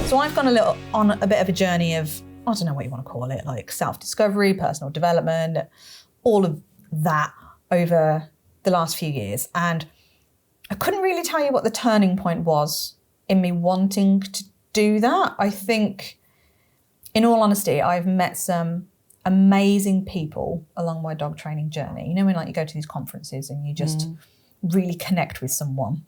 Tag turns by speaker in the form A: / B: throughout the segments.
A: So I've gone on a bit of a journey of, I don't know what you want to call it, like self-discovery, personal development, all of that over the last few years. And I couldn't really tell you what the turning point was in me wanting to do that. I think, in all honesty, I've met some amazing people along my dog training journey. You know, when like you go to these conferences and you just really connect with someone.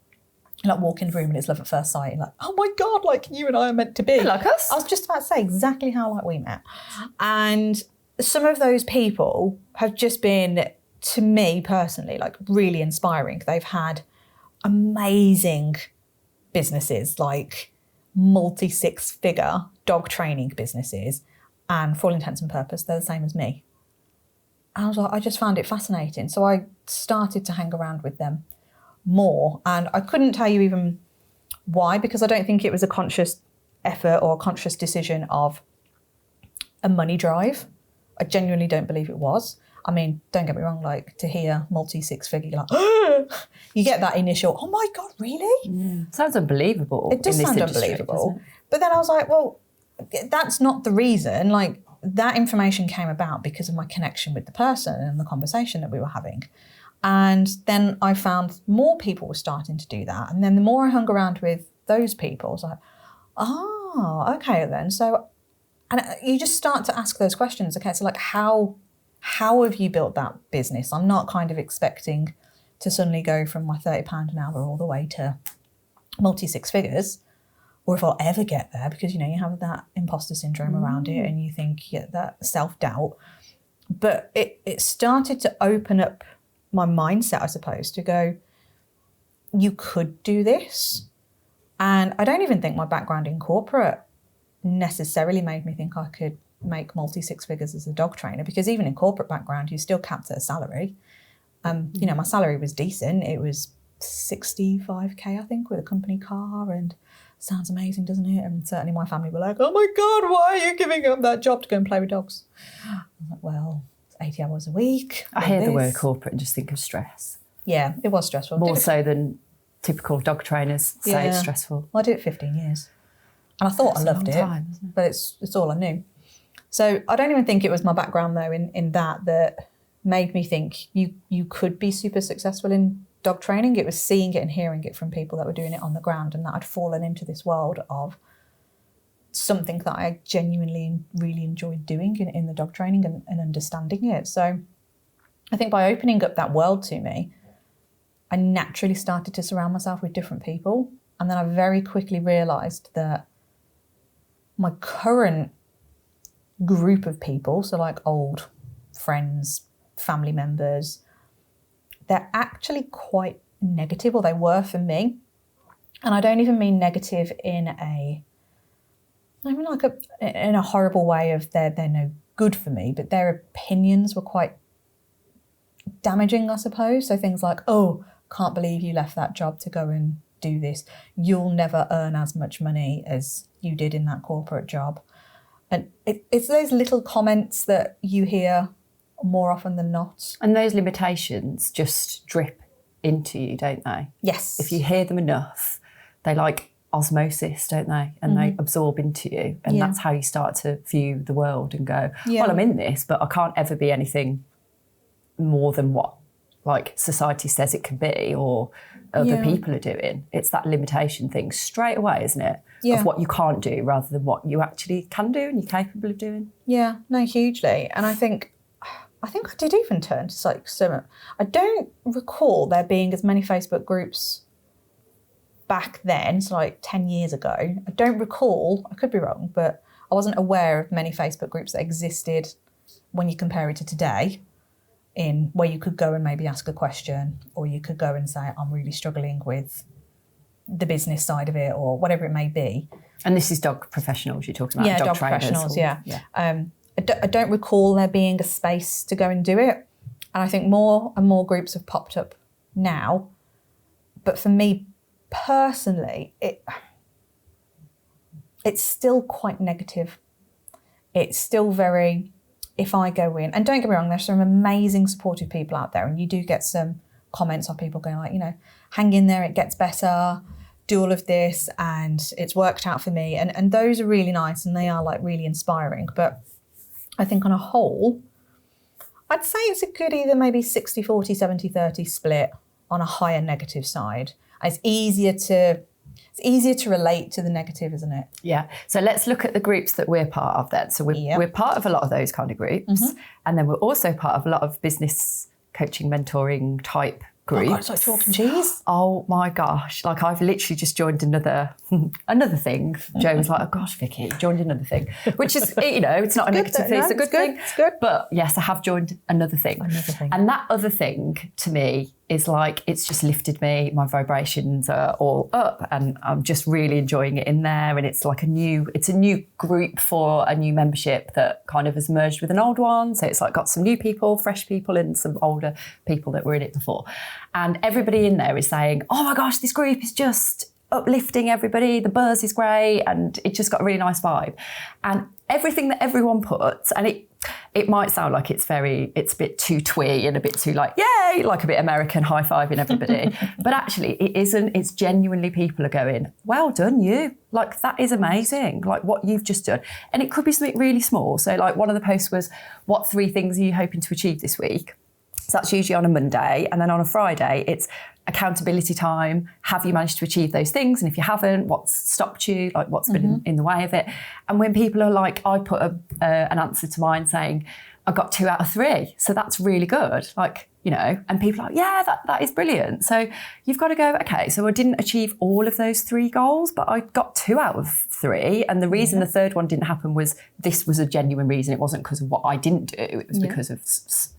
A: You like walk in the room and it's love at first sight. You're like, oh my God, like you and I are meant to be.
B: Like us.
A: I was just about to say exactly how like we met. And some of those people have just been, to me personally, like really inspiring. They've had amazing businesses, like multi-six-figure dog training businesses. And for all intents and purposes, they're the same as me. And I was like, I just found it fascinating. So I started to hang around with them more. And I couldn't tell you even why, because I don't think it was a conscious effort or a conscious decision of a money drive. I genuinely don't believe it was. I mean, don't get me wrong, like to hear multi-six-figure, you're like, you get that initial, oh my God, really?
B: Yeah. Sounds unbelievable.
A: It does
B: in this
A: sound
B: industry,
A: unbelievable. But then I was like, well, that's not the reason. Like that information came about because of my connection with the person and the conversation that we were having. And then I found more people were starting to do that. And then the more I hung around with those people, I was like, oh, okay then. So, and you just start to ask those questions. Okay, so like how have you built that business? I'm not kind of expecting to suddenly go from my £30 an hour all the way to multi-six figures, or if I'll ever get there, because, you know, you have that imposter syndrome around it and you think you get that self-doubt. But it started to open up my mindset, I suppose, to go, you could do this. And I don't even think my background in corporate necessarily made me think I could make multi-six figures as a dog trainer, because even in corporate background, you're still capped at a salary. You know, my salary was decent. It was 65k, I think, with a company car, and sounds amazing, doesn't it? And certainly my family were like, oh my God, why are you giving up that job to go and play with dogs? I was like, well, it's 80 hours a week.
B: I hear the word corporate and just think of stress.
A: Yeah, it was stressful.
B: More so than typical dog trainers say it's stressful.
A: Well, I did it 15 years. And I thought I loved it, but it's all I knew. So I don't even think it was my background, though, in that made me think you could be super successful in dog training. It was seeing it and hearing it from people that were doing it on the ground, and that I'd fallen into this world of something that I genuinely really enjoyed doing in the dog training and understanding it. So I think by opening up that world to me, I naturally started to surround myself with different people. And then I very quickly realised that my current group of people, so like old friends, family members, they're actually quite negative, or they were for me. And I don't even mean negative in a horrible way of they're no good for me, but their opinions were quite damaging, I suppose. So things like, oh, can't believe you left that job to go and do this. You'll never earn as much money as you did in that corporate job. And it's those little comments that you hear more often than not.
B: And those limitations just drip into you, don't they?
A: Yes.
B: If you hear them enough, they like osmosis, don't they? And they absorb into you. And that's how you start to view the world and go, well, I'm in this, but I can't ever be anything more than what like society says it can be or other people are doing. It's that limitation thing straight away, isn't it? Of what you can't do rather than what you actually can do and you're capable of doing. Yeah,
A: no, hugely. And I think I did even turn to like some. I don't recall there being as many Facebook groups back then, so like 10 years ago. I don't recall, I could be wrong, but I wasn't aware of many Facebook groups that existed when you compare it to today, in where you could go and maybe ask a question, or you could go and say, I'm really struggling with the business side of it, or whatever it may be.
B: And this is dog professionals you're talking about?
A: Yeah, dog professionals, yeah. I don't recall there being a space to go and do it. And I think more and more groups have popped up now. But for me personally, it's still quite negative. It's still very, if I go in, and don't get me wrong, there's some amazing supportive people out there, and you do get some comments of people going like, you know, hang in there, it gets better, do all of this and it's worked out for me. And those are really nice and they are like really inspiring. But I think on a whole, I'd say it's a good either maybe 60-40, 70-30 split on a higher negative side. It's easier to relate to the negative, isn't it?
B: Yeah. So let's look at the groups that we're part of then. So we're part of a lot of those kind of groups. And then we're also part of a lot of business coaching, mentoring type groups.
A: Oh God, it's like chalk and cheese.
B: Oh my gosh. Like I've literally just joined another thing. Joe was like, oh gosh, Vicky, joined another thing. Which is, it's not a negative thing, it's a good thing.
A: It's good.
B: But yes, I have joined another thing. And that other thing to me is like, it's just lifted me. My vibrations are all up and I'm just really enjoying it in there. And it's like a new group for a new membership that kind of has merged with an old one. So it's like got some new people, fresh people and some older people that were in it before. And everybody in there is saying, oh my gosh, this group is just uplifting everybody. The buzz is great. And it just got a really nice vibe. And everything that everyone puts, and it might sound like it's a bit too twee and a bit too like, yay, like a bit American high-fiving everybody. But actually it isn't. It's genuinely people are going, well done you. Like that is amazing. Like what you've just done. And it could be something really small. So like one of the posts was, what 3 things are you hoping to achieve this week? So that's usually on a Monday. And then on a Friday, it's accountability time. Have you managed to achieve those things? And if you haven't, what's stopped you? Like what's been in the way of it? And when people are like, I put an answer to mine saying, I got 2 out of 3. So that's really good. Like, and people are like, yeah, that is brilliant. So you've got to go, okay, so I didn't achieve all of those 3 goals, but I got 2 out of 3. And the reason the third one didn't happen was this was a genuine reason. It wasn't because of what I didn't do. It was because of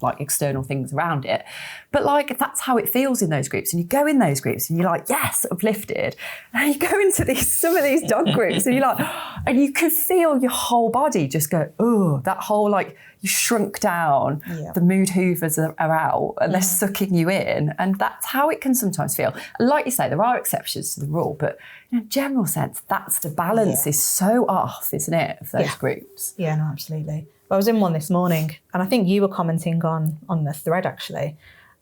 B: like external things around it. But like, that's how it feels in those groups. And you go in those groups and you're like, yes, uplifted. And you go into some of these dog groups and you're like, and you can feel your whole body just go, oh, that whole like, you shrunk down, the mood hoovers are out and they're sucking you in. And that's how it can sometimes feel. And like you say, there are exceptions to the rule, but in a general sense, that's the balance is so off, isn't it, of those groups?
A: Yeah, no, absolutely. I was in one this morning and I think you were commenting on the thread actually.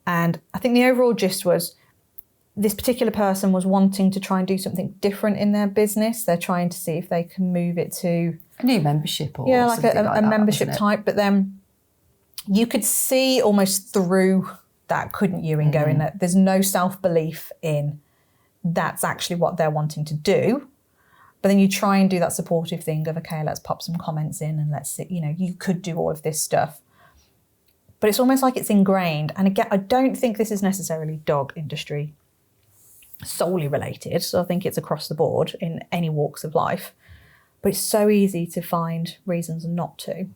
A: And I think the overall gist was this particular person was wanting to try and do something different in their business. They're trying to see if they can move it to
B: a new membership or
A: like a membership type. But then you could see almost through that, couldn't you, in going that there's no self-belief in that's actually what they're wanting to do. But then you try and do that supportive thing of, okay, let's pop some comments in and let's see, you could do all of this stuff. But it's almost like it's ingrained. And again, I don't think this is necessarily dog industry solely related. So I think it's across the board in any walks of life. But it's so easy to find reasons not to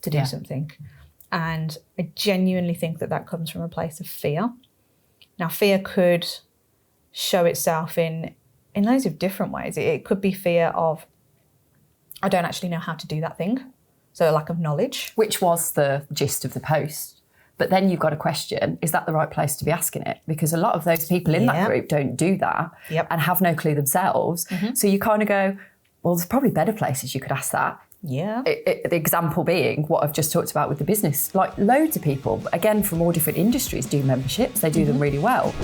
A: do something. And I genuinely think that comes from a place of fear. Now, fear could show itself in loads of different ways. It could be fear of, I don't actually know how to do that thing. So a lack of knowledge.
B: Which was the gist of the post. But then you've got to question, is that the right place to be asking it? Because a lot of those people in that group don't do that and have no clue themselves. So you kind of go, well, there's probably better places you could ask that.
A: Yeah.
B: The example being what I've just talked about with the business. Like loads of people, again, from all different industries do memberships. They do them really well.